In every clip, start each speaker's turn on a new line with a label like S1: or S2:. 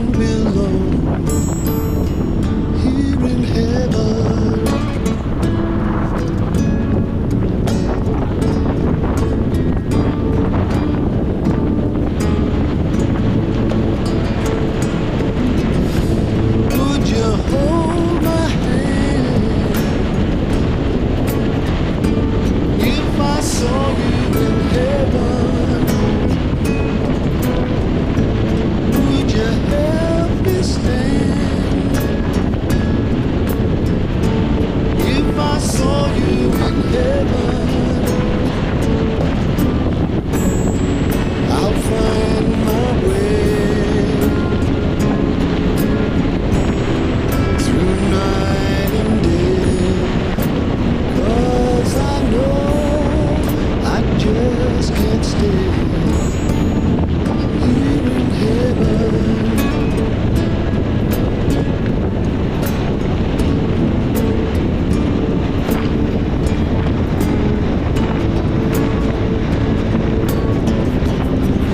S1: don't belong here in heaven. Would you hold my hand if I saw you in heaven? Would you help me stand if I saw you in heaven? I'll find my way through night and day, 'cause I know I just can't stay here in heaven.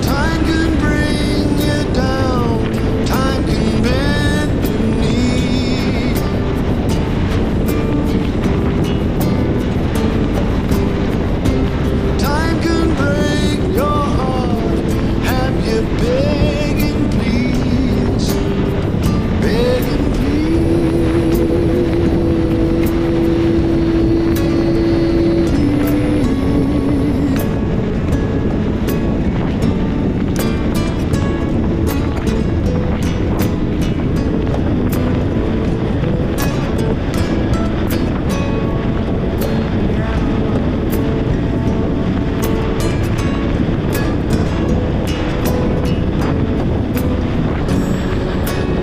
S1: Time can bring you down, time can bend the knee. Time can break your heart, have you begging please, begging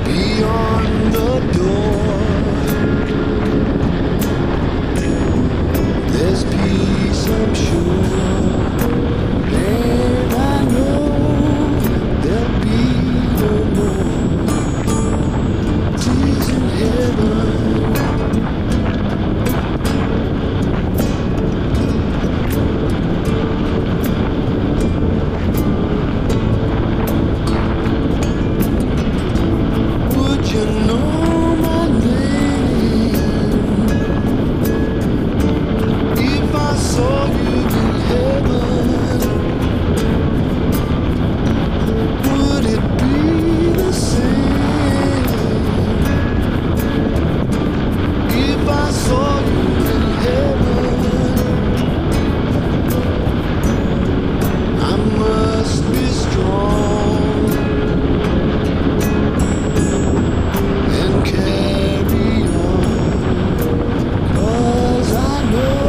S1: beyond the door. There's peace, I'm sure, and I know there'll be no more tears in heaven. Would you know my name if I saw you in heaven? Would it be the same if I saw you in heaven? I must be strong and carry on, 'cause I know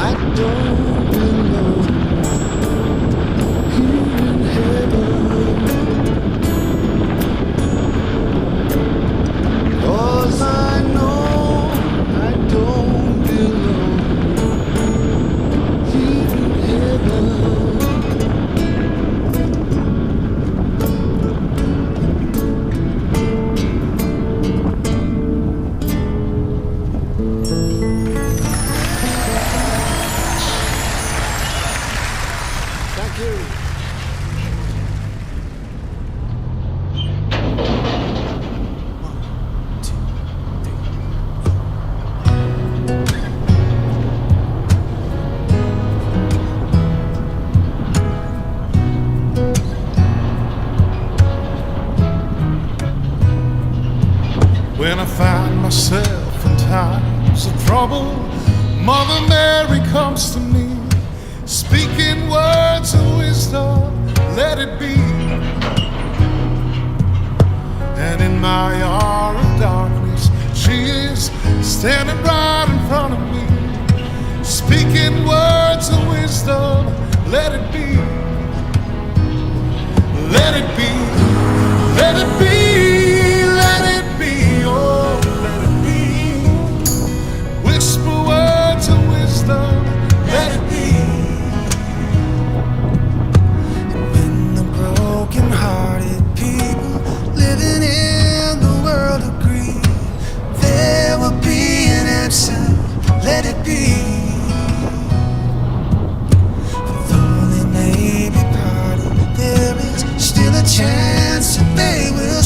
S1: I don't belong here in heaven. 'Cause I know I don't belong here in heaven. Thank you.
S2: When I find myself in times of trouble, Mother Mary comes to me, speaking words of wisdom, let it be. And in my hour of darkness, she is standing right in front of me, speaking words of wisdom, let it be. Let it be, let it be, let it be, oh, let it be. Whisper words of wisdom, let it be.
S1: When the broken-hearted people living in the world agree, there will be an answer, let it be. For though they may be parted, there is still a chance that they will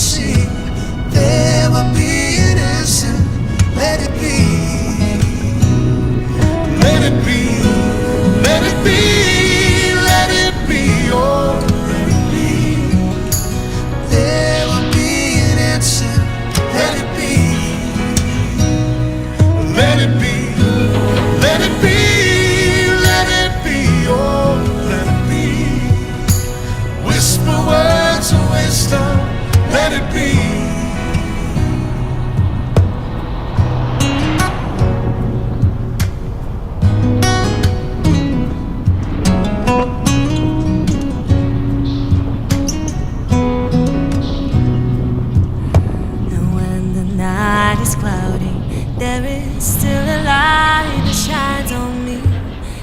S3: And when the night is cloudy, there is still a light that shines on me.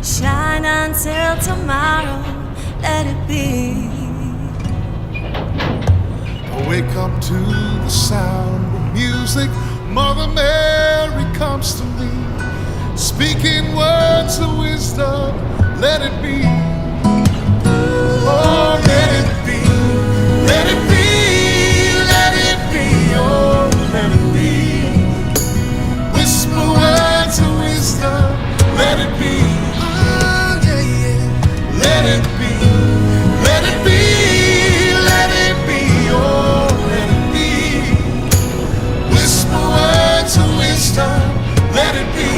S3: Shine until tomorrow, let it be.
S2: I wake up to the sound of music. Mother Mary comes to me, speaking words of wisdom. Let it be. Oh, let it be. Let it be. Let it be. Oh, let it be. Whisper words of wisdom. Let it be.
S1: Oh, yeah, yeah.
S2: Let it be. Let it be. Let it be. Oh, let it be. Whisper words of wisdom. Let it be.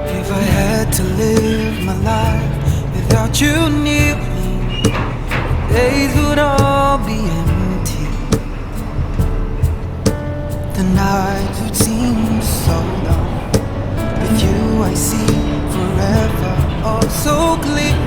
S1: If I had to live my life without you near me, days would all be empty. The nights would seem so long. With you I see forever all so clear.